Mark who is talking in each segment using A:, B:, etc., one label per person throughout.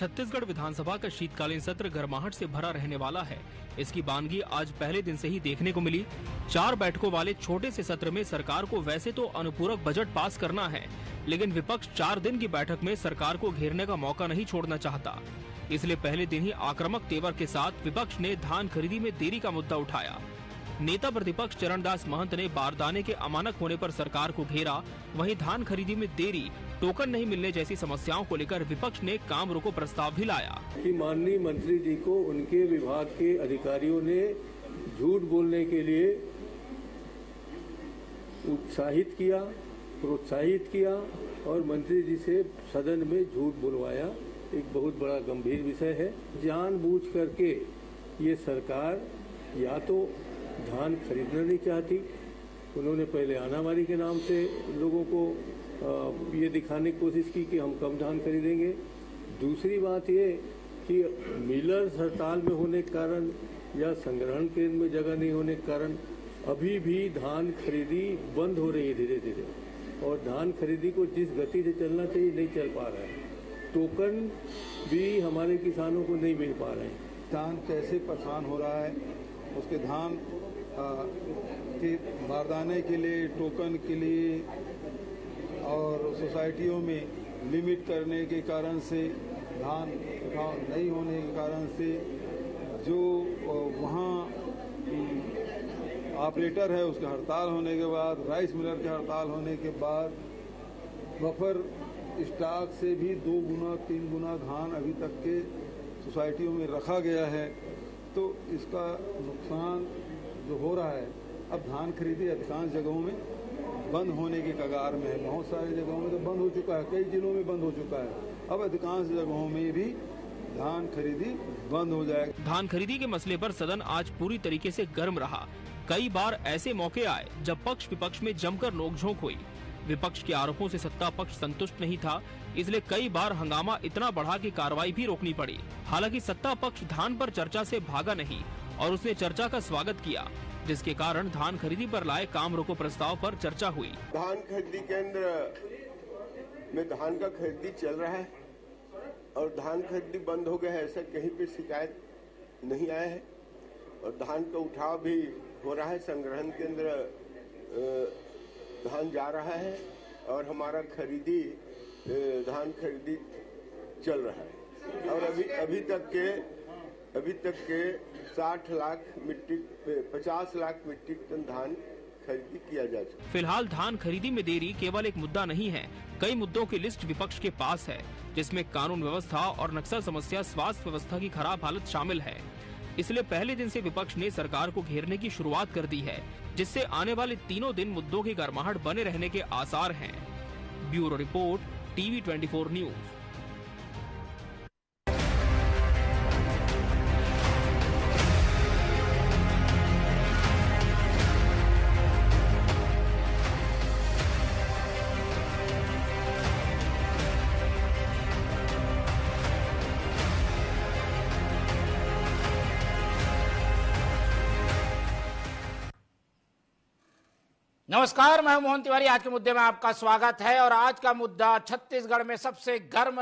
A: छत्तीसगढ़ विधानसभा का शीतकालीन सत्र गर्माहट से भरा रहने वाला है। इसकी बानगी आज पहले दिन से ही देखने को मिली। 4 बैठकों वाले छोटे से सत्र में सरकार को वैसे तो अनुपूरक बजट पास करना है, लेकिन विपक्ष 4 दिन की बैठक में सरकार को घेरने का मौका नहीं छोड़ना चाहता। इसलिए पहले दिन ही आक्रामक तेवर के साथ विपक्ष ने धान खरीदी में देरी का मुद्दा उठाया। नेता प्रतिपक्ष चरणदास महंत ने बारदाने के अमानक होने पर सरकार को घेरा। वहीं धान खरीदी में देरी, टोकन नहीं मिलने जैसी समस्याओं को लेकर विपक्ष ने काम रोको प्रस्ताव भी लाया
B: कि माननीय मंत्री जी को उनके विभाग के अधिकारियों ने झूठ बोलने के लिए उत्साहित किया, प्रोत्साहित किया और मंत्री जी से सदन में झूठ बुलवाया। एक बहुत बड़ा गंभीर विषय है। जानबूझ करके ये सरकार या तो धान खरीदना नहीं चाहती, उन्होंने पहले आनावारी के नाम से लोगों को ये दिखाने की कोशिश की कि हम कम धान खरीदेंगे। दूसरी बात ये कि मिलर्स हड़ताल में होने के कारण या संग्रहण केंद्र में जगह नहीं होने के कारण अभी भी धान खरीदी बंद हो रही है धीरे धीरे, और धान खरीदी को जिस गति से चलना चाहिए नहीं चल पा रहा है। टोकन भी हमारे किसानों को नहीं मिल पा रहे हैं।
C: किसान कैसे परेशान हो रहा है, उसके धान के बारदाने के लिए, टोकन के लिए और सोसाइटियों में लिमिट करने के कारण से, धान उठाव नहीं होने के कारण से जो वहाँ ऑपरेटर है उसका हड़ताल होने के बाद, राइस मिलर के हड़ताल होने के बाद बफर स्टॉक से भी 2 गुना 3 गुना धान अभी तक के सोसाइटियों में रखा गया है। तो इसका नुकसान जो हो रहा है, अब धान खरीदी अधिकांश जगहों में बंद होने के कगार में है। बहुत सारी जगहों में तो बंद हो चुका है, कई जिलों में बंद हो चुका है। अब अधिकांश जगहों में भी धान खरीदी बंद हो जाएगी।
A: धान खरीदी के मसले पर सदन आज पूरी तरीके से गर्म रहा। कई बार ऐसे मौके आए जब पक्ष विपक्ष में जमकर नोकझोंक हुई। विपक्ष के आरोपों से सत्ता पक्ष संतुष्ट नहीं था, इसलिए कई बार हंगामा इतना बढ़ा कि कार्रवाई भी रोकनी पड़ी। हालांकि सत्ता पक्ष धान पर चर्चा से भागा नहीं और उसने चर्चा का स्वागत किया, जिसके कारण धान खरीदी पर लाए काम रोको प्रस्ताव पर चर्चा हुई।
D: धान खरीदी केंद्र में धान का खरीदी चल रहा है और धान खरीदी बंद हो गया है, ऐसा कहीं पे शिकायत नहीं आया है और धान का उठाव भी हो रहा है। संग्रहण केंद्र धान जा रहा है और हमारा खरीदी धान खरीदी चल रहा है और अभी तक के 50 लाख मीट्रिक टन धान खरीदी किया जा चुका है।
A: फिलहाल धान खरीदी में देरी केवल एक मुद्दा नहीं है, कई मुद्दों की लिस्ट विपक्ष के पास है, जिसमें कानून व्यवस्था और नक्सल समस्या, स्वास्थ्य व्यवस्था की खराब हालत शामिल है। इसलिए पहले दिन से विपक्ष ने सरकार को घेरने की शुरुआत कर दी है, जिससे आने वाले तीनों दिन मुद्दों की गर्माहट बने रहने के आसार हैं। Bureau report, TV 24 news.
E: नमस्कार, मैं मोहन तिवारी। आज के मुद्दे में आपका स्वागत है और आज का मुद्दा छत्तीसगढ़ में सबसे गर्म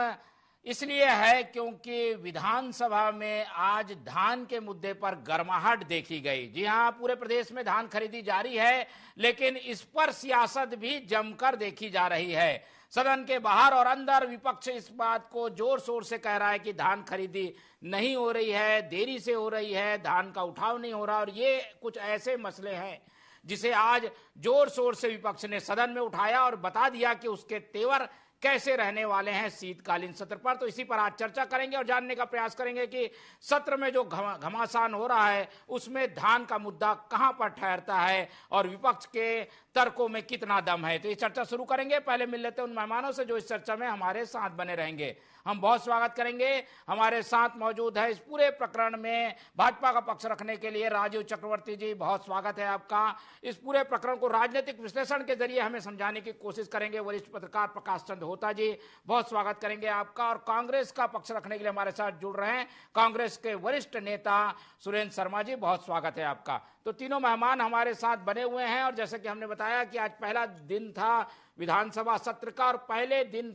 E: इसलिए है क्योंकि विधानसभा में आज धान के मुद्दे पर गर्माहट देखी गई। जी हां, पूरे प्रदेश में धान खरीदी जारी है, लेकिन इस पर सियासत भी जमकर देखी जा रही है। सदन के बाहर और अंदर विपक्ष इस बात को जोर शोर से कह रहा है कि धान खरीदी नहीं हो रही है, देरी से हो रही है, धान का उठाव नहीं हो रहा, और ये कुछ ऐसे मसले हैं जिसे आज जोर शोर से विपक्ष ने सदन में उठाया और बता दिया कि उसके तेवर कैसे रहने वाले हैं शीतकालीन सत्र पर। तो इसी पर आज चर्चा करेंगे और जानने का प्रयास करेंगे कि सत्र में जो घमासान हो रहा है उसमें धान का मुद्दा कहां पर ठहरता है और विपक्ष के तर्कों में कितना दम है। तो ये चर्चा शुरू करेंगे। पहले मिल लेते हैं उन मेहमानों से जो इस चर्चा में हमारे साथ बने रहेंगे। हम बहुत स्वागत करेंगे। हमारे साथ मौजूद है इस पूरे प्रकरण में भाजपा का पक्ष रखने के लिए राजीव चक्रवर्ती जी, बहुत स्वागत है आपका। इस पूरे प्रकरण को राजनीतिक विश्लेषण के जरिए हमें समझाने की कोशिश करेंगे वरिष्ठ पत्रकार प्रकाश चंद्र होता जी, बहुत स्वागत करेंगे आपका। और कांग्रेस का पक्ष रखने के लिए हमारे साथ जुड़ रहे हैं कांग्रेस के वरिष्ठ नेता सुरेंद्र शर्मा जी, बहुत स्वागत है आपका। तो तीनों मेहमान हमारे साथ बने हुए हैं और जैसे कि हमने बताया कि आज पहला दिन था विधानसभा सत्र का और पहले दिन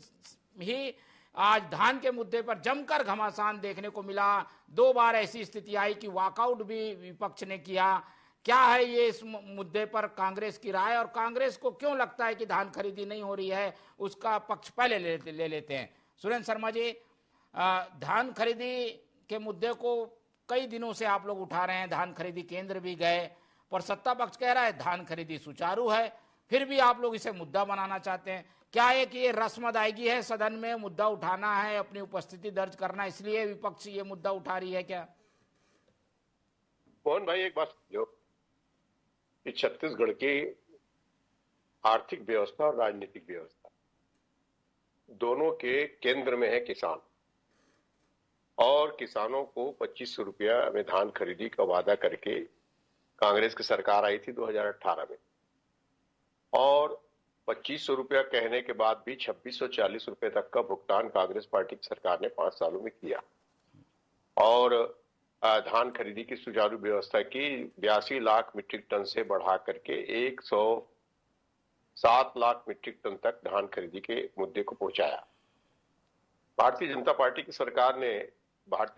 E: ही आज धान के मुद्दे पर जमकर घमासान देखने को मिला। 2 बार ऐसी स्थिति आई कि वॉकआउट भी विपक्ष ने किया। क्या है ये इस मुद्दे पर कांग्रेस की राय, और कांग्रेस को क्यों लगता है कि धान खरीदी नहीं हो रही है, उसका पक्ष पहले ले लेते हैं। सुरेंद्र शर्मा जी, धान खरीदी के मुद्दे को कई दिनों से आप लोग उठा रहे हैं, धान खरीदी केंद्र भी गए, पर सत्ता पक्ष कह रहा है धान खरीदी सुचारू है, फिर भी आप लोग इसे मुद्दा बनाना चाहते हैं। क्या है कि ये रस्म अदायगी है, सदन में मुद्दा उठाना है, अपनी उपस्थिति दर्ज करना, इसलिए विपक्ष ये मुद्दा उठा रही है क्या?
F: मोहन भाई, एक बात जो छत्तीसगढ़ की आर्थिक व्यवस्था और राजनीतिक व्यवस्था दोनों के केंद्र में है किसान, और किसानों को 2500 रुपया में धान खरीदी का वादा करके कांग्रेस की सरकार आई थी 2018 में, और 2500 रुपया कहने के बाद भी 2640 रुपए तक का भुगतान कांग्रेस पार्टी की सरकार ने 5 सालों में किया, और धान खरीदी की सुचारू व्यवस्था की 82 लाख मीट्रिक टन से बढ़ा करके 107 लाख मीट्रिक टन तक धान खरीदी के मुद्दे को पहुंचाया। भारतीय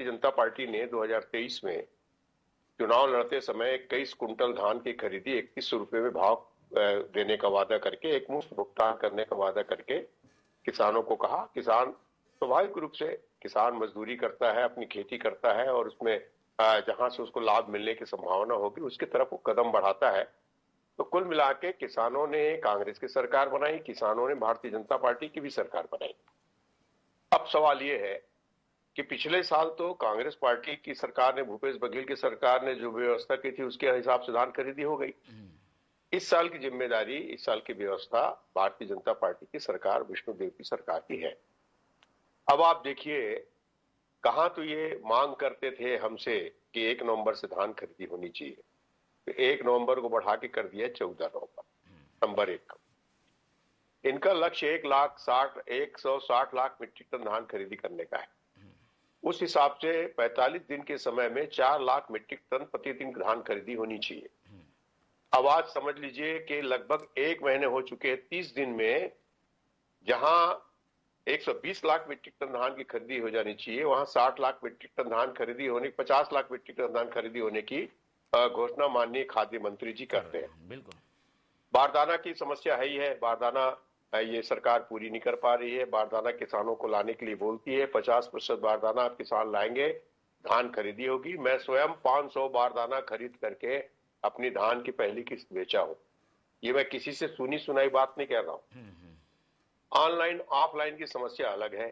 F: जनता पार्टी ने 2023 में चुनाव लड़ते समय 21 कुंटल धान की खरीदी 3100 रुपए में भाव देने का वादा करके, एक मुफ्त भुगतान करने का वादा करके किसानों को कहा। किसान स्वाभाविक रूप से किसान मजदूरी करता है, अपनी खेती करता है, और उसमें जहां से उसको लाभ मिलने की संभावना होगी उसकी तरफ वो कदम बढ़ाता है। तो कुल मिला के किसानों ने कांग्रेस की सरकार बनाई, किसानों ने भारतीय जनता पार्टी की भी सरकार बनाई। अब सवाल ये है कि पिछले साल तो कांग्रेस पार्टी की सरकार ने, भूपेश बघेल की सरकार ने जो व्यवस्था की थी उसके हिसाब से धान खरीदी हो गई। इस साल की जिम्मेदारी, इस साल की व्यवस्था भारतीय जनता पार्टी की सरकार, विष्णुदेव की सरकार की है। अब आप देखिए, कहां तो ये मांग करते थे हमसे कि 1 नवंबर से धान खरीदी होनी चाहिए, तो 1 नवंबर को बढ़ा के कर दिया 14 नवंबर 1 को। इनका लक्ष्य 160 लाख मीट्रिक टन धान खरीदी करने का है। उस हिसाब से 45 दिन के समय में 4 लाख मीट्रिक टन प्रतिदिन धान खरीदी होनी चाहिए। अब आज समझ लीजिए कि लगभग 1 महीने हो चुके हैं, 30 दिन में जहां 120 लाख मीट्रिक टन धान की खरीदी हो जानी चाहिए, वहां 60 लाख मीट्रिक टन धान खरीदी होने, 50 लाख मीट्रिक टन धान खरीदी होने की घोषणा माननीय खाद्य मंत्री जी करते हैं।
E: बिल्कुल।
F: बारदाना की समस्या है ही है, बारदाना ये सरकार पूरी नहीं कर पा रही है। बारदाना किसानों को लाने के लिए बोलती है, 50% बारदाना आप किसान लाएंगे, धान खरीदी होगी। मैं स्वयं 500 बारदाना खरीद करके अपनी धान की पहली किस्त बेचा हूं। ये मैं किसी से सुनी सुनाई बात नहीं कह रहा हूं। ऑनलाइन ऑफलाइन की समस्या अलग है।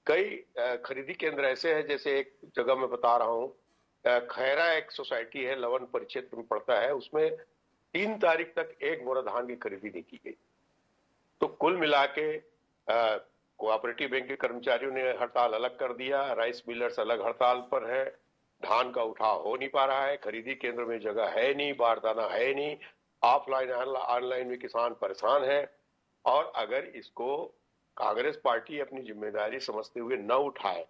F: कई खरीदी केंद्र ऐसे हैं, जैसे एक जगह मैं बता रहा हूं, खैरा एक सोसाइटी है, लवन परिक्षेत्र में पड़ता है, उसमें 3 तारीख तक 1 बोरा धान की खरीदी नहीं की गई। तो कुल मिला के कोऑपरेटिव बैंक के कर्मचारियों ने हड़ताल अलग कर दिया, राइस मिलर्स अलग हड़ताल पर है, धान का उठाव हो नहीं पा रहा है, खरीदी केंद्र में जगह है नहीं, बारदाना है नहीं, ऑफलाइन ऑनलाइन में किसान परेशान है। और अगर इसको कांग्रेस पार्टी अपनी जिम्मेदारी समझते हुए न उठाए,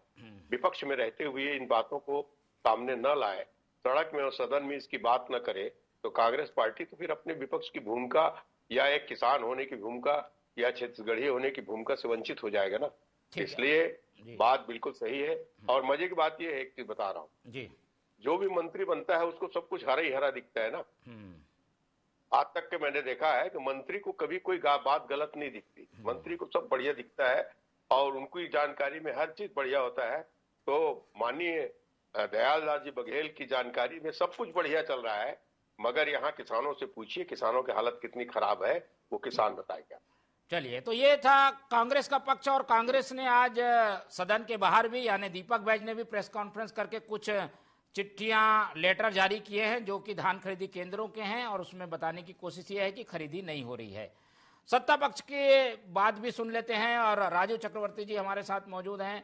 F: विपक्ष में रहते हुए इन बातों को सामने न लाए, सड़क में और सदन में इसकी बात न करे, तो कांग्रेस पार्टी तो फिर अपने विपक्ष की भूमिका या एक किसान होने की भूमिका या छत्तीसगढ़ी होने की भूमिका से वंचित हो जाएगा ना। इसलिए बात बिल्कुल सही है। और मजे की बात यह है, एक चीज बता रहा हूँ जी, जो भी मंत्री बनता है उसको सब कुछ हरा ही हरा दिखता है ना। आज तक के मैंने देखा है कि मंत्री को कभी कोई बात गलत नहीं दिखती, मंत्री को सब बढ़िया दिखता है और उनकी जानकारी में हर चीज बढ़िया होता है। तो माननीय दयालदास जी बघेल की जानकारी में सब कुछ बढ़िया चल रहा है, मगर यहाँ किसानों से पूछिए किसानों की हालत कितनी खराब है, वो किसान बताएगा।
E: चलिए, तो ये था कांग्रेस का पक्ष। और कांग्रेस ने आज सदन के बाहर भी, यानी दीपक बैज ने भी प्रेस कॉन्फ्रेंस करके कुछ चिट्ठियां, लेटर जारी किए हैं जो कि धान खरीदी केंद्रों के हैं, और उसमें बताने की कोशिश ये है कि खरीदी नहीं हो रही है। सत्ता पक्ष की बात भी सुन लेते हैं, और राजू चक्रवर्ती जी हमारे साथ मौजूद हैं।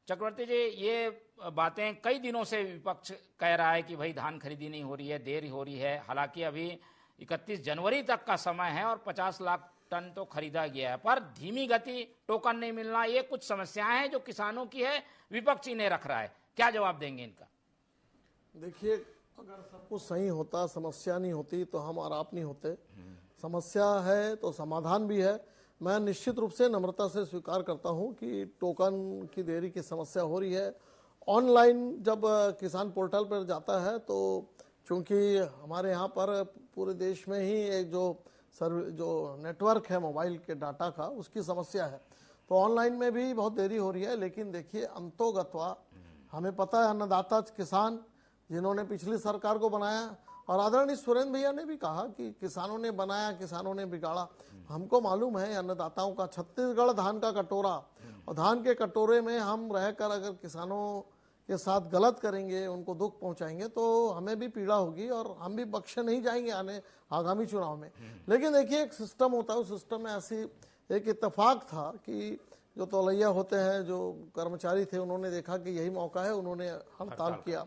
E: चक्रवर्ती जी, ये बातें कई दिनों से विपक्ष कह रहा है कि भाई धान खरीदी नहीं हो रही है, देरी हो रही है। हालांकि अभी 31 जनवरी तक का समय है और 50 लाख टन तो खरीदा गया है, पर धीमी गति, टोकन नहीं मिलना, ये कुछ समस्याएं हैं जो किसानों की है, विपक्ष इन्हें रख रहा है। क्या जवाब देंगे इनका?
G: देखिए, अगर सब कुछ सही होता, समस्या नहीं होती, तो हम और आप नहीं होते। समस्या है तो समाधान भी है। मैं निश्चित रूप से नम्रता से स्वीकार करता हूं कि टोकन की देरी की समस्या हो रही है। ऑनलाइन जब किसान पोर्टल पर जाता है तो चूंकि हमारे यहाँ पर पूरे देश में ही एक जो नेटवर्क है मोबाइल के डाटा का, उसकी समस्या है, तो ऑनलाइन में भी बहुत देरी हो रही है। लेकिन देखिए, अंतोगत्वा हमें पता है अन्नदाता किसान जिन्होंने पिछली सरकार को बनाया, और आदरणीय सुरेंद्र भैया ने भी कहा कि किसानों ने बनाया, किसानों ने बिगाड़ा। हमको मालूम है अन्नदाताओं का छत्तीसगढ़ धान का कटोरा, और धान के कटोरे में हम रहकर अगर किसानों के साथ गलत करेंगे, उनको दुख पहुंचाएंगे, तो हमें भी पीड़ा होगी और हम भी बख्शे नहीं जाएंगे आगामी चुनाव में। लेकिन देखिए, एक सिस्टम होता है, उस सिस्टम में ऐसी एक इत्तेफाक था कि जो तौलैया होते हैं, जो कर्मचारी थे, उन्होंने देखा कि यही मौका है, उन्होंने हड़ताल किया।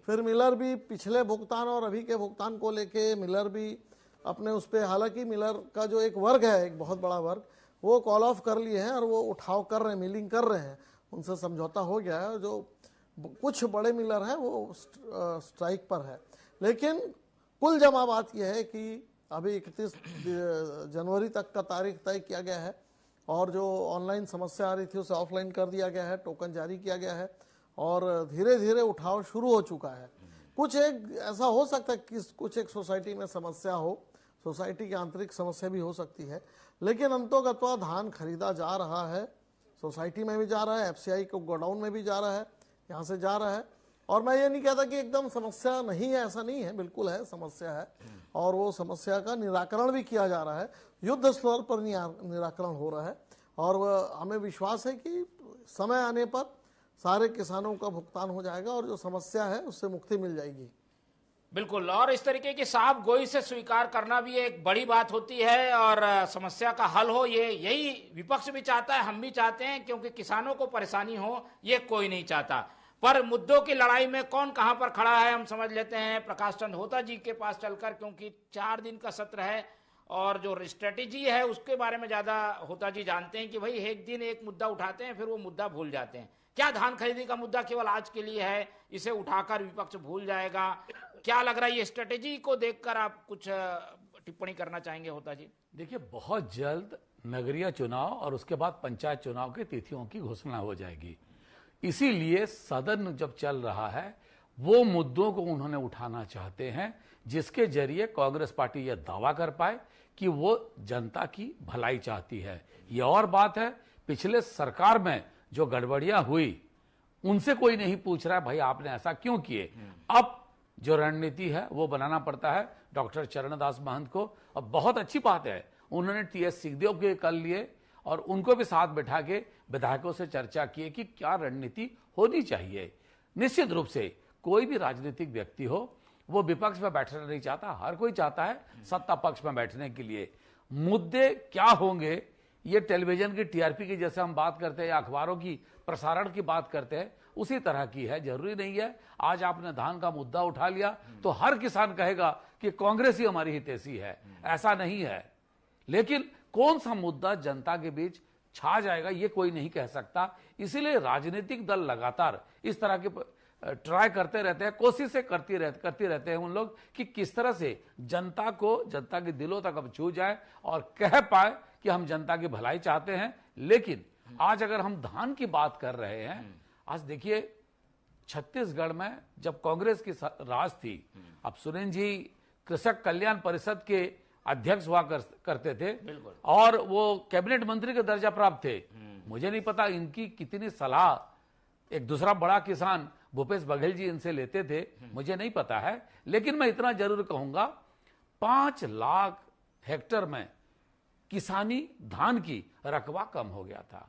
G: फिर मिलर भी पिछले भुगतान और अभी के भुगतान को लेके मिलर भी अपने उस पर, हालांकि मिलर का जो एक वर्ग है, एक बहुत बड़ा वर्ग, वो कॉल ऑफ कर लिए हैं और वो उठाव कर रहे हैं, मिलिंग कर रहे हैं, उनसे समझौता हो गया है। जो कुछ बड़े मिलर हैं वो स्ट्राइक पर है। लेकिन कुल जमा बात यह है कि अभी 31 जनवरी तक का तारीख तय किया गया है, और जो ऑनलाइन समस्या आ रही थी उसे ऑफलाइन कर दिया गया है, टोकन जारी किया गया है, और धीरे धीरे उठाव शुरू हो चुका है। कुछ एक ऐसा हो सकता है कि कुछ एक सोसाइटी में समस्या हो, सोसाइटी की आंतरिक समस्या भी हो सकती है, लेकिन अंतोगत्वा धान खरीदा जा रहा है, सोसाइटी में भी जा रहा है, एफसीआई को गोडाउन में भी जा रहा है, यहाँ से जा रहा है। और मैं ये नहीं कहता कि एकदम समस्या नहीं है, ऐसा नहीं है, बिल्कुल है, समस्या है, और वो समस्या का निराकरण भी किया जा रहा है, युद्ध स्तर पर निराकरण हो रहा है। और हमें विश्वास है कि समय आने पर सारे किसानों का भुगतान हो जाएगा और जो समस्या है उससे मुक्ति मिल जाएगी।
E: बिल्कुल, और इस तरीके की साफ गोई से स्वीकार करना भी एक बड़ी बात होती है, और समस्या का हल हो, ये यही विपक्ष भी चाहता है, हम भी चाहते हैं, क्योंकि किसानों को परेशानी हो ये कोई नहीं चाहता। पर मुद्दों की लड़ाई में कौन कहां पर खड़ा है हम समझ लेते हैं प्रकाश चंद होता जी के पास चलकर, क्योंकि 4 दिन का सत्र है और जो स्ट्रेटेजी है उसके बारे में ज्यादा होता जी जानते हैं कि भाई एक दिन एक मुद्दा उठाते हैं, फिर वो मुद्दा भूल जाते हैं। क्या धान खरीदी का मुद्दा केवल आज के लिए है, इसे उठाकर विपक्ष भूल जाएगा? क्या लग रहा है ये स्ट्रेटेजी को देखकर आप कुछ टिप्पणी करना चाहेंगे होता जी?
H: देखिए, बहुत जल्द नगरीय चुनाव और उसके बाद पंचायत चुनाव की तिथियों की घोषणा हो जाएगी। इसीलिए सदन जब चल रहा है वो मुद्दों को उन्होंने उठाना चाहते हैं जिसके जरिए कांग्रेस पार्टी यह दावा कर पाए कि वो जनता की भलाई चाहती है। ये और बात है, पिछले सरकार में जो गड़बड़ियां हुई उनसे कोई नहीं पूछ रहा है भाई आपने ऐसा क्यों किए। अब जो रणनीति है वो बनाना पड़ता है डॉक्टर चरणदास महंत को। अब बहुत अच्छी बात है, उन्होंने टीएस सिंहदेव के कर लिए और उनको भी साथ बैठा के विधायकों से चर्चा की कि क्या रणनीति होनी चाहिए। निश्चित रूप से कोई भी राजनीतिक व्यक्ति हो वो विपक्ष में बैठना नहीं चाहता, हर कोई चाहता है सत्ता पक्ष में बैठने के लिए। मुद्दे क्या होंगे, ये टेलीविजन की टीआरपी की जैसे हम बात करते हैं या अखबारों की प्रसारण की बात करते हैं उसी तरह की है। जरूरी नहीं है आज आपने धान का मुद्दा उठा लिया तो हर किसान कहेगा कि कांग्रेस ही हमारी हितैषी है, ऐसा नहीं है। लेकिन कौन सा मुद्दा जनता के बीच छा जाएगा ये कोई नहीं कह सकता। इसीलिए राजनीतिक दल लगातार इस तरह के ट्राई करते रहते हैं, कोशिशें करती रहते हैं उन लोग कि किस तरह से जनता को, जनता के दिलों तक अब छू जाए और कह पाए कि हम जनता की भलाई चाहते हैं। लेकिन आज अगर हम धान की बात कर रहे हैं, आज देखिए छत्तीसगढ़ में जब कांग्रेस की राज थी, अब सुरेंद्र जी कृषक कल्याण परिषद के अध्यक्ष हुआ करते थे और वो कैबिनेट मंत्री का दर्जा प्राप्त थे। मुझे नहीं पता इनकी कितनी सलाह एक दूसरा बड़ा किसान भूपेश बघेल जी इनसे लेते थे, मुझे नहीं पता है। लेकिन मैं इतना जरूर कहूंगा 5 लाख हेक्टेयर में किसानी धान की रकबा कम हो गया था।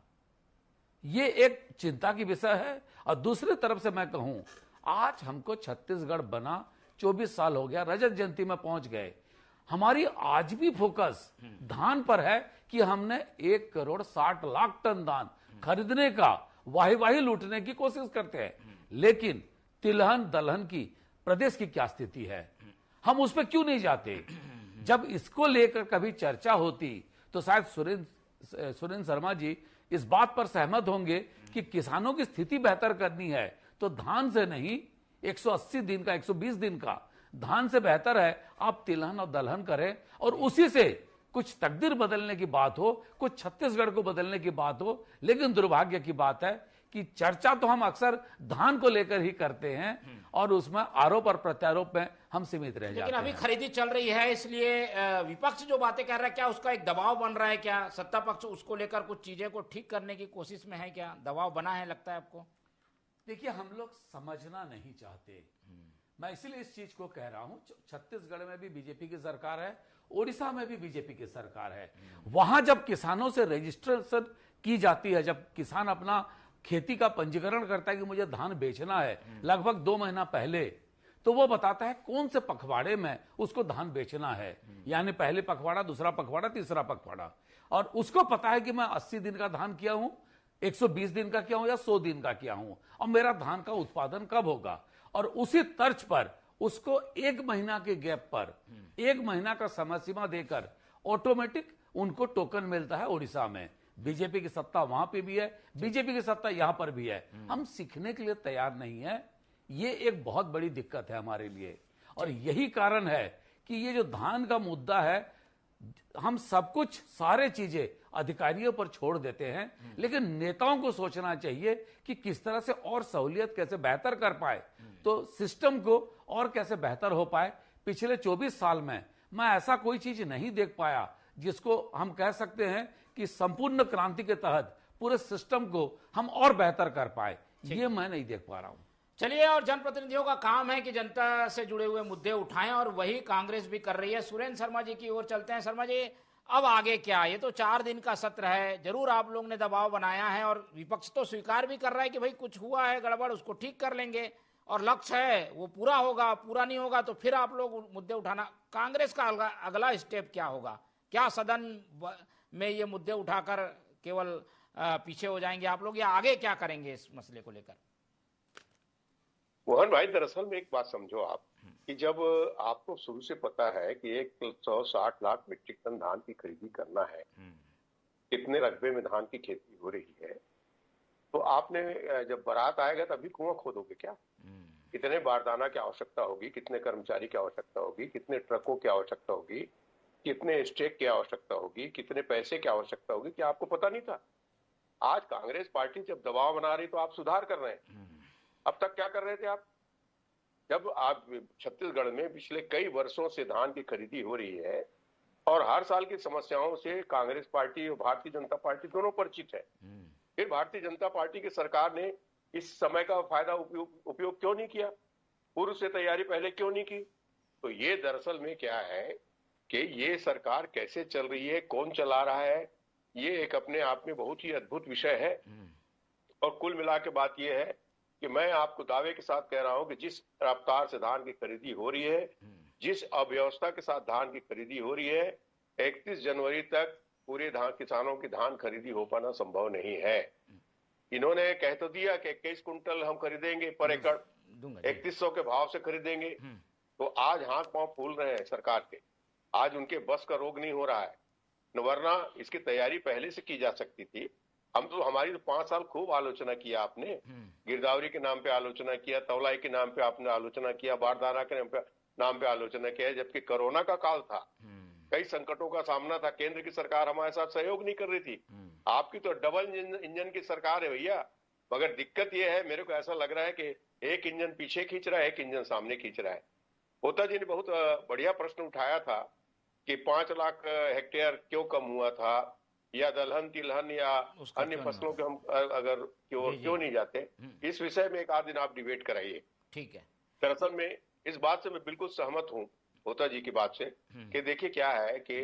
H: ये एक चिंता की विषय है। और दूसरी तरफ से मैं कहूं, आज हमको छत्तीसगढ़ बना 24 साल हो गया, रजत जयंती में पहुंच गए। हमारी आज भी फोकस धान पर है कि हमने 1,60,00,000 टन धान खरीदने का वाही लूटने की कोशिश करते हैं। लेकिन तिलहन दलहन की प्रदेश की क्या स्थिति है, हम उस पर क्यों नहीं जाते? जब इसको लेकर कभी चर्चा होती तो शायद सुरेंद्र शर्मा जी इस बात पर सहमत होंगे कि किसानों की स्थिति बेहतर करनी है तो धान से नहीं, 180 दिन का 120 दिन का धान से बेहतर है आप तिलहन और दलहन करें और उसी से कुछ तकदीर बदलने की बात हो, कुछ छत्तीसगढ़ को बदलने की बात हो, लेकिन दुर्भाग्य की बात है कि चर्चा तो हम अक्सर धान को लेकर ही करते हैं और उसमें आरोप और प्रत्यारोप में हम सीमित रह जाते हैं।
E: लेकिन अभी खरीदी चल रही है, इसलिए विपक्ष जो बातें कर रहा है, क्या उसका एक दबाव बन रहा है? क्या सत्ता पक्ष उसको लेकर कुछ चीजें को ठीक करने की कोशिश में है? क्या दबाव बना है, लगता है आपको?
H: देखिए, हम लोग समझना नहीं चाहते। मैं इसीलिए इस चीज को कह रहा हूं, छत्तीसगढ़ में भी बीजेपी की सरकार है, ओडिशा में भी बीजेपी की सरकार है। वहां जब किसानों से रजिस्ट्रेशन की जाती है, जब किसान अपना खेती का पंजीकरण करता है कि मुझे धान बेचना है, लगभग 2 महीना पहले, तो वो बताता है कौन से पखवाड़े में उसको धान बेचना है, यानी पहले पखवाड़ा, दूसरा पखवाड़ा, तीसरा पखवाड़ा, और उसको पता है कि मैं 80 दिन का धान किया हूं, 120 दिन का किया हूं या 100 दिन का किया हूं, और मेरा धान का उत्पादन कब होगा। और उसी तर्ज पर उसको 1 महीना के गैप पर 1 महीना का समय सीमा देकर ऑटोमेटिक उनको टोकन मिलता है। ओडिशा में बीजेपी की सत्ता वहां पे भी है, बीजेपी की सत्ता यहां पर भी है। हम सीखने के लिए तैयार नहीं है। ये एक बहुत बड़ी दिक्कत है हमारे लिए, और यही कारण है कि ये जो धान का मुद्दा है, हम सब कुछ सारे चीजें अधिकारियों पर छोड़ देते हैं, लेकिन नेताओं को सोचना चाहिए कि किस तरह से और सहूलियत कैसे बेहतर कर पाए, तो सिस्टम को और कैसे बेहतर हो पाए। पिछले 24 साल में मैं ऐसा कोई चीज नहीं देख पाया जिसको हम कह सकते हैं कि संपूर्ण क्रांति के तहत पूरे सिस्टम को हम और बेहतर कर पाए, ये मैं नहीं देख पा रहा हूं।
E: चलिए, और जनप्रतिनिधियों का काम है कि जनता से जुड़े हुए मुद्दे उठाएं, और वही कांग्रेस भी कर रही है। सुरेंद्र शर्मा जी की ओर चलते हैं। शर्मा जी, अब आगे क्या? ये तो 4 दिन का सत्र है, जरूर आप लोग ने दबाव बनाया है, और विपक्ष तो स्वीकार भी कर रहा है कि भाई कुछ हुआ है गड़बड़, उसको ठीक कर लेंगे, और लक्ष्य है वो पूरा होगा। पूरा नहीं होगा तो फिर आप लोग मुद्दे उठाना। कांग्रेस का अगला स्टेप क्या होगा? क्या सदन में ये मुद्दे उठाकर केवल पीछे हो जाएंगे आप लोग, या आगे क्या करेंगे इस मसले को लेकर?
F: मोहन भाई, दरअसल में एक बात समझो आप, कि जब आपको शुरू से पता है कि 160 लाख मीट्रिक टन धान की खरीदी करना है, कितने रकबे में धान की खेती हो रही है, तो आपने जब बारात आएगा तभी कुआं खोदोगे क्या? कितने बारदाना की आवश्यकता होगी, कितने कर्मचारी की आवश्यकता होगी, कितने ट्रकों की आवश्यकता होगी, कितने स्टेक की आवश्यकता होगी, कितने पैसे की आवश्यकता होगी, क्या आपको पता नहीं था? आज कांग्रेस पार्टी जब दबाव बना रही तो आप सुधार कर रहे हैं। अब तक क्या कर रहे थे आप? जब आप छत्तीसगढ़ में पिछले कई वर्षों से धान की खरीदी हो रही है, और हर साल की समस्याओं से कांग्रेस पार्टी और भारतीय जनता पार्टी दोनों परिचित है, फिर भारतीय जनता पार्टी की सरकार ने इस समय का फायदा उपयोग क्यों नहीं किया? पूर्व से तैयारी पहले क्यों नहीं की? तो ये दरअसल में क्या है कि ये सरकार कैसे चल रही है, कौन चला रहा है, ये एक अपने आप में बहुत ही अद्भुत विषय है। और कुल मिला के बात ये है कि मैं आपको दावे के साथ कह रहा हूं कि जिस रफ्तार से धान की खरीदी हो रही है, जिस अव्यवस्था के साथ धान की खरीदी हो रही है, 31 जनवरी तक पूरे किसानों की धान खरीदी हो पाना संभव नहीं है। इन्होंने कह तो दिया कि 21 कुंटल हम खरीदेंगे पर एकड़, 3100 के भाव से खरीदेंगे, तो आज हाथ पांव फूल रहे हैं सरकार के। आज उनके बस का रोग नहीं हो रहा है, वरना इसकी तैयारी पहले से की जा सकती थी। हमारी तो 5 साल खूब आलोचना किया आपने, गिरदावरी के नाम पे आलोचना किया, तौलाई के नाम पे आपने आलोचना किया, बारदाना के नाम पे आलोचना किया, जबकि कोरोना का काल था, कई संकटों का सामना था, केंद्र की सरकार हमारे साथ सहयोग नहीं कर रही थी। आपकी तो डबल इंजन की सरकार है भैया, मगर दिक्कत यह है, मेरे को ऐसा लग रहा है कि एक इंजन पीछे खींच रहा है, एक इंजन सामने खींच रहा है। होता जी ने बहुत बढ़िया प्रश्न उठाया था कि 5 लाख हेक्टेयर क्यों कम हुआ था, या दलहन तिलहन या अन्य फसलों के हम अगर क्यों नहीं जाते, इस विषय में एक आध दिन आप डिबेट कराइए।
E: ठीक है।
F: दरअसल में इस बात से मैं बिल्कुल सहमत हूँ होता जी की बात से, कि देखिए क्या है कि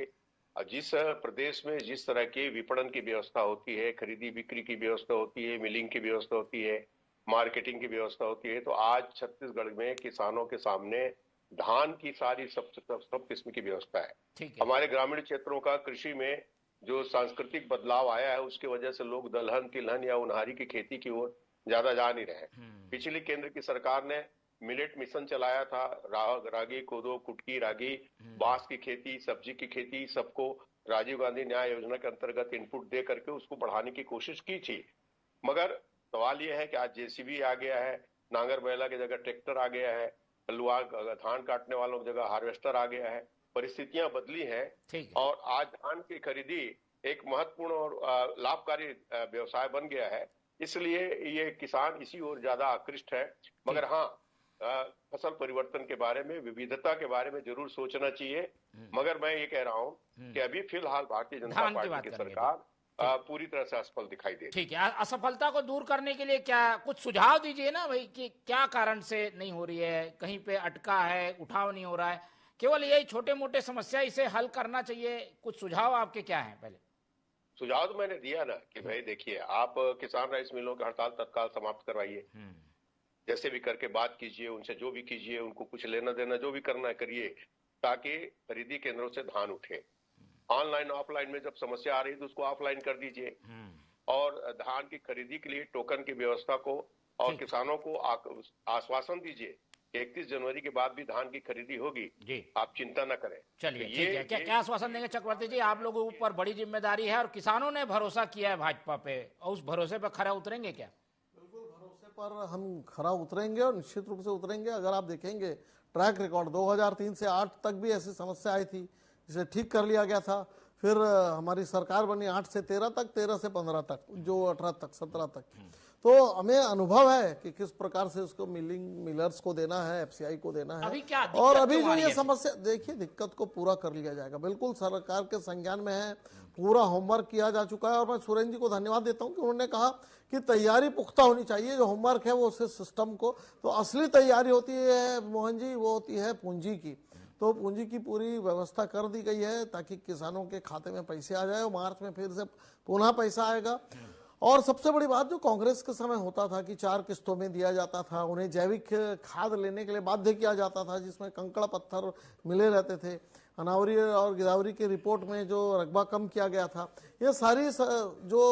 F: जिस प्रदेश में जिस तरह की विपणन की व्यवस्था होती है, खरीदी बिक्री की व्यवस्था होती है, मिलिंग की व्यवस्था होती है, मार्केटिंग की व्यवस्था होती है, तो आज छत्तीसगढ़ में किसानों के सामने धान की सारी सब किस्म की व्यवस्था है। हमारे ग्रामीण क्षेत्रों का कृषि में जो सांस्कृतिक बदलाव आया है, उसकी वजह से लोग दलहन तिलहन या उनहारी की खेती की ओर ज्यादा जा नहीं रहे। पिछली केंद्र की सरकार ने मिलेट मिशन चलाया था, रागी कोदो कुटकी रागी, बांस की खेती, सब्जी की खेती, सबको राजीव गांधी न्याय योजना के अंतर्गत इनपुट दे करके उसको बढ़ाने की कोशिश की थी। मगर सवाल यह है कि आज जेसीबी आ गया है, नांगर बैला की जगह ट्रैक्टर आ गया है, धान काटने वालों की जगह हार्वेस्टर आ गया है, परिस्थितियां बदली हैं
E: ठीक है।
F: और आज धान की खरीदी एक महत्वपूर्ण और लाभकारी व्यवसाय बन गया है, इसलिए ये किसान इसी ओर ज्यादा आकृष्ट है। मगर हाँ, फसल परिवर्तन के बारे में, विविधता के बारे में जरूर सोचना चाहिए। मगर मैं ये कह रहा हूँ कि अभी फिलहाल भारतीय जनता पार्टी की सरकार पूरी तरह से असफल दिखाई दे।
E: ठीक है, असफलता को दूर करने के लिए क्या कुछ सुझाव दीजिए ना भाई, कि क्या कारण से नहीं हो रही है, कहीं पे अटका है, उठाव नहीं हो रहा है, केवल यही छोटे मोटे समस्या, इसे हल करना चाहिए। कुछ सुझाव आपके क्या हैं? पहले
F: सुझाव तो मैंने दिया ना कि भाई देखिए, आप किसान राइस मिलों की हड़ताल तत्काल समाप्त करवाइए, जैसे भी करके बात कीजिए उनसे, जो भी कीजिए, उनको कुछ लेना देना जो भी करना है करिए, ताकि खरीदी केंद्रों से धान उठे। ऑनलाइन ऑफलाइन में जब समस्या आ रही है तो उसको ऑफलाइन कर दीजिए, और धान की खरीदी के लिए टोकन की व्यवस्था को और किसानों को आश्वासन दीजिए कि 31 जनवरी के बाद भी धान की खरीदी होगी, आप चिंता न करें।
E: चलिए ठीक है, क्या आश्वासन देंगे चक्रवर्ती जी? आप लोगों के ऊपर बड़ी जिम्मेदारी है और किसानों ने भरोसा किया है भाजपा पे, और उस भरोसे पर खरा उतरेंगे क्या?
G: बिल्कुल भरोसे पर हम खरा उतरेंगे और निश्चित रूप से उतरेंगे। अगर आप देखेंगे ट्रैक रिकॉर्ड 2003 से 8 तक भी ऐसी समस्या आई थी, जिसे ठीक कर लिया गया था। फिर हमारी सरकार बनी 8 से 13 तक, 13 से 15 तक, जो 18 तक, 17 तक। तो हमें अनुभव है कि किस प्रकार से उसको मिलर्स को देना है, एफसीआई को देना है। और अभी जो ये समस्या, देखिए दिक्कत को पूरा कर लिया जाएगा, बिल्कुल सरकार के संज्ञान में है, पूरा होमवर्क किया जा चुका है। और मैं सुरेंद्र जी को धन्यवाद देता हूं कि उन्होंने कहा कि तैयारी पुख्ता होनी चाहिए, जो होमवर्क है वो उस सिस्टम को, तो असली तैयारी होती है मोहन जी, वो होती है पूंजी की। तो पूंजी की पूरी व्यवस्था कर दी गई है ताकि किसानों के खाते में पैसे आ जाए, और मार्च में फिर से पुनः पैसा आएगा। और सबसे बड़ी बात जो कांग्रेस के समय होता था कि 4 किस्तों में दिया जाता था, उन्हें जैविक खाद लेने के लिए बाध्य किया जाता था, जिसमें कंकड़ पत्थर मिले रहते थे। अनावरी और गिदावरी की रिपोर्ट में जो रकबा कम किया गया था, ये सारी जो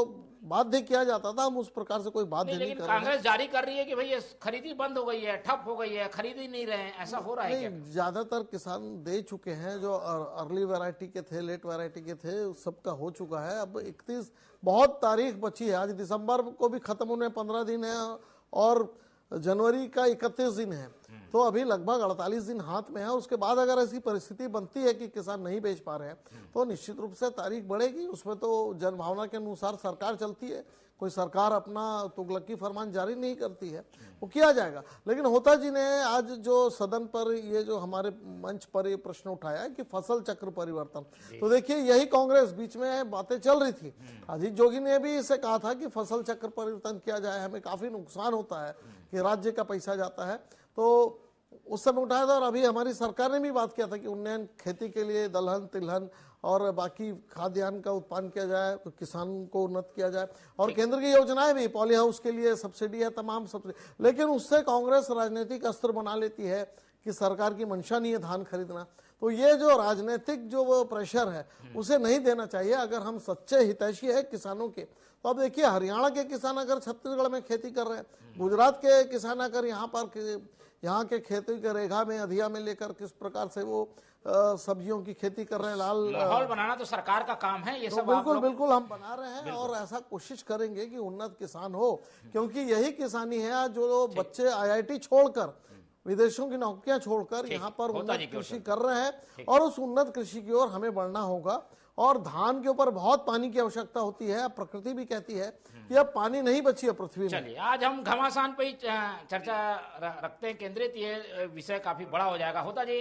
G: बाध्य किया जाता था, हम उस प्रकार से कोई बाध्य नहीं कर रहे हैं।
E: कांग्रेस जारी कर रही है कि भाई ये खरीदी बंद हो गई है, ठप हो गई है, खरीद ही नहीं रहे हैं, ऐसा हो रहा है क्या?
G: ज्यादातर किसान दे चुके हैं, जो अर्ली वैरायटी के थे, लेट वैरायटी के थे, सबका हो चुका है। अब 31 बहुत तारीख बची है, आज दिसंबर को भी खत्म होने 15 दिन है और जनवरी का 31 दिन है, तो अभी लगभग 48 दिन हाथ में है। उसके बाद अगर ऐसी परिस्थिति बनती है कि किसान नहीं बेच पा रहे हैं, तो निश्चित रूप से तारीख बढ़ेगी। उसमें तो जनभावना के अनुसार सरकार चलती है, कोई सरकार अपना तुगलकी फरमान जारी नहीं करती है, वो किया जाएगा। लेकिन होता जी ने आज जो सदन पर ये जो हमारे मंच पर ये प्रश्न उठाया है कि फसल चक्र परिवर्तन, तो देखिए यही कांग्रेस बीच में बातें चल रही थी। अजीत जोगी ने भी इसे कहा था कि फसल चक्र परिवर्तन किया जाए, हमें काफी नुकसान होता है कि राज्य का पैसा जाता है, तो उस समय उठाया था। और अभी हमारी सरकार ने भी बात किया था कि उन्नयन खेती के लिए दलहन, तिलहन और बाकी खाद्यान्न का उत्पादन किया जाए, तो किसान को उन्नत किया जाए। और केंद्र की योजनाएं भी, पॉली हाउस के लिए सब्सिडी है, तमाम सब्सिडी। लेकिन उससे कांग्रेस राजनीतिक अस्त्र बना लेती है कि सरकार की मंशा नहीं है धान खरीदना। तो ये जो राजनीतिक जो वो प्रेशर है, उसे नहीं देना चाहिए। अगर हम सच्चे हितैषी है किसानों के, तो अब देखिए हरियाणा के किसान अगर छत्तीसगढ़ में खेती कर रहे हैं, गुजरात के किसान अगर यहाँ के खेती के रेखा में, अधिया में लेकर किस प्रकार से वो सब्जियों की खेती कर रहे हैं, लाल
E: माहौल बनाना तो सरकार का काम है। ये
G: तो
E: सब
G: बिल्कुल हम बना रहे हैं, और ऐसा कोशिश करेंगे कि उन्नत किसान हो, क्योंकि यही किसानी है जो बच्चे IIT छोड़कर, विदेशों की नौकरियां छोड़कर यहाँ पर उन्नत कृषि कर रहे हैं, और उस उन्नत कृषि की ओर हमें बढ़ना होगा। और धान के ऊपर बहुत पानी की आवश्यकता होती है, प्रकृति भी कहती है कि अब पानी नहीं बची है पृथ्वी में।
E: चलिए आज हम घमासान पे ही चर्चा रखते हैं केंद्रित, ये विषय काफी बड़ा हो जाएगा। होता जी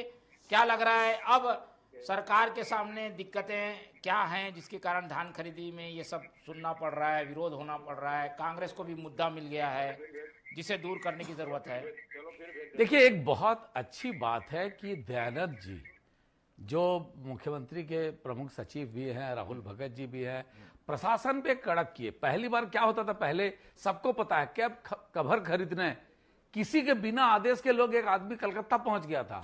E: क्या लग रहा है, अब सरकार के सामने दिक्कतें क्या हैं जिसके कारण धान खरीदी में ये सब सुनना पड़ रहा है, विरोध होना पड़ रहा है, कांग्रेस को भी मुद्दा मिल गया है जिसे दूर करने की जरूरत है?
H: देखिए एक बहुत अच्छी बात है कि दयानंद जी जो मुख्यमंत्री के प्रमुख सचिव भी हैं, राहुल भगत जी भी हैं, प्रशासन पे कड़क किए। पहली बार क्या होता था, पहले सबको पता है कि अब कवर खरीदने किसी के बिना आदेश के लोग, एक आदमी कलकत्ता पहुंच गया था,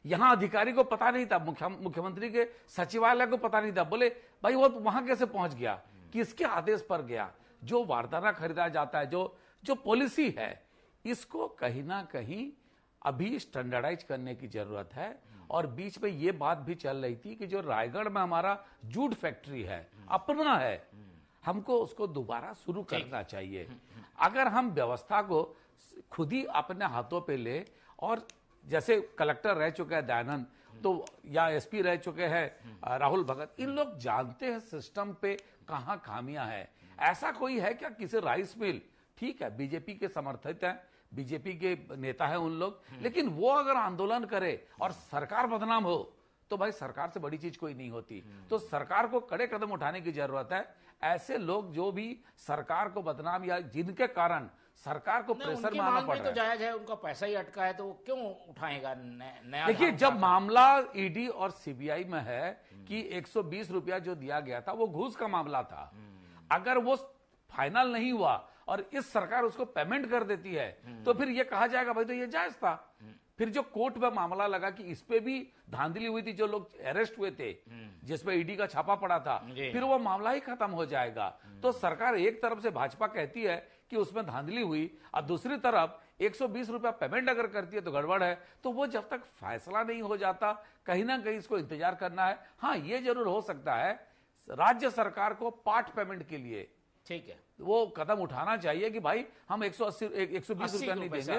H: यहां अधिकारी को पता नहीं था, मुख्यमंत्री के सचिवालय को पता नहीं था, बोले भाई वो वहां कैसे पहुंच गया, किसके आदेश पर गया। जो वारदाना खरीदा जाता है, जो पॉलिसी है, इसको कहीं ना कहीं अभी स्टैंडर्डाइज करने की जरूरत है। और बीच में ये बात भी चल रही थी कि जो रायगढ़ में हमारा जूट फैक्ट्री है, अपना है, हमको उसको दोबारा शुरू करना चाहिए। अगर हम व्यवस्था को खुद ही अपने हाथों पे ले, और जैसे कलेक्टर रह चुका है दयानंद, तो या एसपी रह चुके हैं राहुल भगत, इन लोग जानते हैं सिस्टम पे कहां खामियां है। ऐसा कोई है क्या किसी राइस मिल, ठीक है बीजेपी के समर्थित हैं, बीजेपी के नेता है उन लोग, लेकिन वो अगर आंदोलन करे और सरकार बदनाम हो तो भाई सरकार से बड़ी चीज कोई नहीं होती। तो सरकार को कड़े कदम उठाने की जरूरत है। ऐसे लोग जो भी सरकार को बदनाम या जिनके कारण सरकार को प्रेशर मारना पड़ रहा है,
E: तो जायज है, उनका पैसा ही अटका है तो वो क्यों उठाएगा नया?
H: देखिए जब मामला ईडी और सीबीआई में है कि 120 रुपया जो दिया गया था वो घूस का मामला था, अगर वो फाइनल नहीं हुआ और इस सरकार उसको पेमेंट कर देती है तो फिर ये कहा जाएगा भाई तो ये जायज था। फिर जो कोर्ट में मामला लगा कि इस पे भी धांधली हुई थी, जो लोग अरेस्ट हुए थे जिसपे ईडी का छापा पड़ा था, फिर वो मामला ही खत्म हो जाएगा। तो सरकार एक तरफ से भाजपा कहती है कि उसमें धांधली हुई और दूसरी तरफ 120 रुपया पेमेंट अगर करती है तो गड़बड़ है। तो वो जब तक फैसला नहीं हो जाता कहीं ना कहीं इसको इंतजार करना है। हाँ ये जरूर हो सकता है राज्य सरकार को पार्ट पेमेंट के लिए, ठीक है, वो कदम उठाना चाहिए कि भाई हम 120 रुपया नहीं देंगे,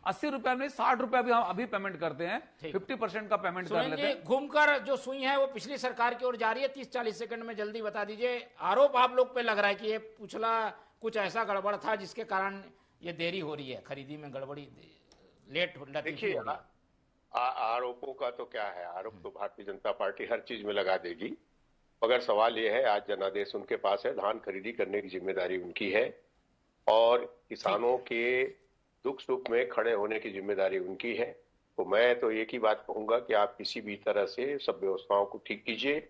H: 80 रुपया नहीं 60 रुपया भी हम अभी पेमेंट करते हैं, 50% का पेमेंट कर लेते हैं।
E: घूमकर जो सुई है वो पिछली सरकार की ओर जा रही है। 30-40 सेकंड में जल्दी बता दीजिए, आरोप आप लोग पे लग रहा है कि ये पिछला कुछ ऐसा गड़बड़ था जिसके कारण ये देरी हो रही है, खरीदी में गड़बड़ी, लेट हो रही है।
F: आरोपों का तो क्या है, आरोप तो भारतीय जनता पार्टी हर चीज में लगा देगी, मगर सवाल यह है आज जनादेश उनके पास है, धान खरीदी करने की जिम्मेदारी उनकी है और किसानों के दुख सुख में खड़े होने की जिम्मेदारी उनकी है। तो मैं तो एक ही बात कहूंगा कि आप किसी भी तरह से सब व्यवस्थाओं को ठीक कीजिए,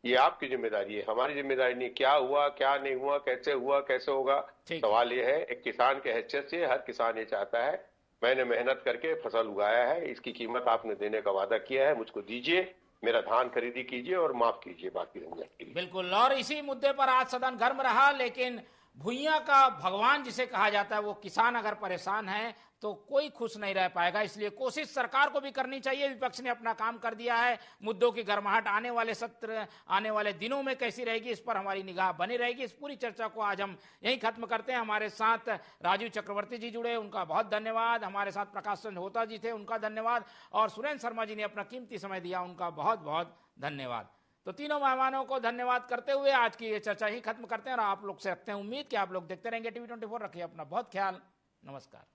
F: ये आपकी जिम्मेदारी है, हमारी जिम्मेदारी नहीं। क्या हुआ क्या नहीं हुआ, कैसे होगा, सवाल ये है एक किसान के हैसियत से हर किसान ये चाहता है मैंने मेहनत करके फसल उगाया है, इसकी कीमत आपने देने का वादा किया है, मुझको दीजिए, मेरा धान खरीदी कीजिए और माफ कीजिए बाकी झंझट के लिए।
E: बिल्कुल। और इसी मुद्दे पर आज सदन गर्म रहा, लेकिन भुइयां का भगवान जिसे कहा जाता है वो किसान अगर परेशान है तो कोई खुश नहीं रह पाएगा। इसलिए कोशिश सरकार को भी करनी चाहिए। विपक्ष ने अपना काम कर दिया है। मुद्दों की गर्माहट आने वाले सत्र, आने वाले दिनों में कैसी रहेगी इस पर हमारी निगाह बनी रहेगी। इस पूरी चर्चा को आज हम यहीं खत्म करते हैं। हमारे साथ राजीव चक्रवर्ती जी जुड़े, उनका बहुत धन्यवाद। हमारे साथ प्रकाश चंद्र होता जी थे, उनका धन्यवाद। और सुरेंद्र शर्मा जी ने अपना कीमती समय दिया, उनका बहुत बहुत धन्यवाद। तो तीनों मेहमानों को धन्यवाद करते हुए आज की ये चर्चा ही खत्म करते हैं और आप लोग से रखते हैं उम्मीद कि आप लोग देखते रहेंगे TV24। रखिए अपना बहुत ख्याल। नमस्कार।